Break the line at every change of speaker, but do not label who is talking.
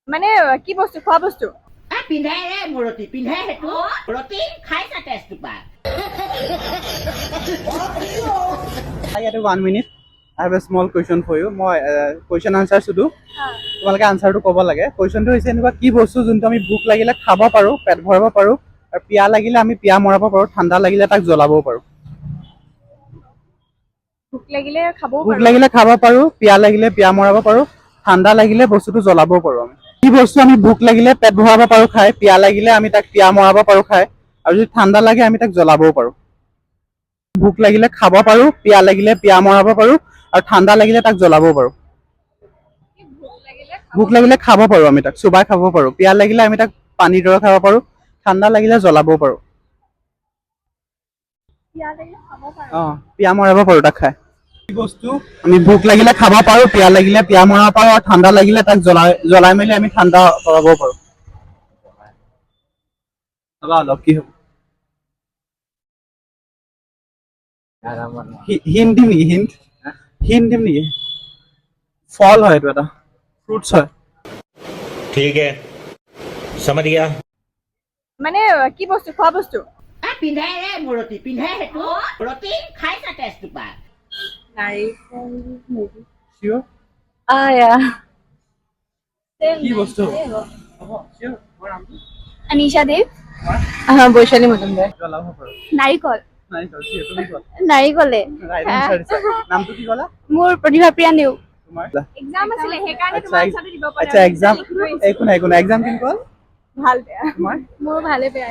মানে কি বস্তু খোৱা বস্তু
পিন্ধাই ৰে মূৰতি পিন্ধাই সেইটো মূৰতি খাইছা তেজটোপা
I get 1 minute. I have a small question for you. মই question answer সুধো তোমালোকে আনসাৰটো ক'ব লাগে কোৱেশ্চনটো হৈছে এনেকুৱা কি বস্তু যোনটো আমি ভোক লাগিলে খাব পাৰো পেট ভৰাব পাৰো আৰু পিয়া লাগিলে আমি পিয়া মৰাব পাৰো ঠাণ্ডা লাগিলে তাক জ্বলাব পাৰো
ভোক লাগিলে খাবও
ভোক
পাৰো
লাগিলে খাব পাৰো পিয়া লাগিলে পিয়া মৰাব পাৰো ঠাণ্ডা লাগিলে বস্তুটো জ্বলাব পাৰো আমি কি বস্তু আমি ভোক লাগিলে পেট ভৰাব পাৰো খাই পিয়া লাগিলে আমি তাক পিয়া মৰাব পাৰো খাই আৰু যদি ঠাণ্ডা লাগে আমি তাক জ্বলাবও পাৰো ভোক লাগিলে খাব পাৰো পিয়া লাগিলে পিয়া মৰাব পাৰো আৰু ঠাণ্ডা লাগিলে তাক জ্বলাবও পাৰো ভোক লাগিলে খাব পাৰো আমি তাক চুবাই খাব পাৰো পিয়া লাগিলে আমি তাক পানী দৰে খাব পাৰো ঠাণ্ডা লাগিলে জ্বলাবও পাৰো
পিয়া লাগিলে খাব পাৰো
পিয়া মৰাব পাৰো তাক খাই কি বস্তু আমি ভোক লাগিলে খাব পাৰো পিয়া লাগিলে পিয়া মৰাব পাৰো আৰু ঠাণ্ডা লাগিলে তাক জ্বলাই মেলি আমি ঠাণ্ডা কৰাব পাৰো অলপ কি হ'ব হিন্ট দিম নেকি হিন্ট দিম নেকি ফল হয় এইটো এটা ফ্ৰুটছ হয়
ठीक है समझ गया
মানে কি বস্তু খোৱা বস্তু
পিন্ধাই ৰে মূৰতি পিন্ধাই সেইটো মূৰতি খাইছা তেজটোপা
নাৰিকল নেকি
চিয়ৰ কি বস্তু হ'ব চিয়ৰ মোৰ নামটো
আনিশা দেৱ বৈশালী মজুমদাৰ
জ্বলাব পাৰো
নাৰিকল
নাৰিকল চিয়ৰ তুমি কোৱা
নাৰিকলে
ৰাইট আনসাৰ দিছা নামটো কি ক'লা
মোৰ প্ৰতিভাপ্ৰিয়া নেও
তোমাৰ
এক্সাম আছিলে সেইকাৰণে
আচ্ছা
তোমাৰ আনসাৰটো দিব পৰা
আচ্ছা এক্সাম একো নাই এক্সাম কেনেকুৱা হ'ল
ভাল বেয়া
তোমাৰ
মোৰ ভালে বেয়া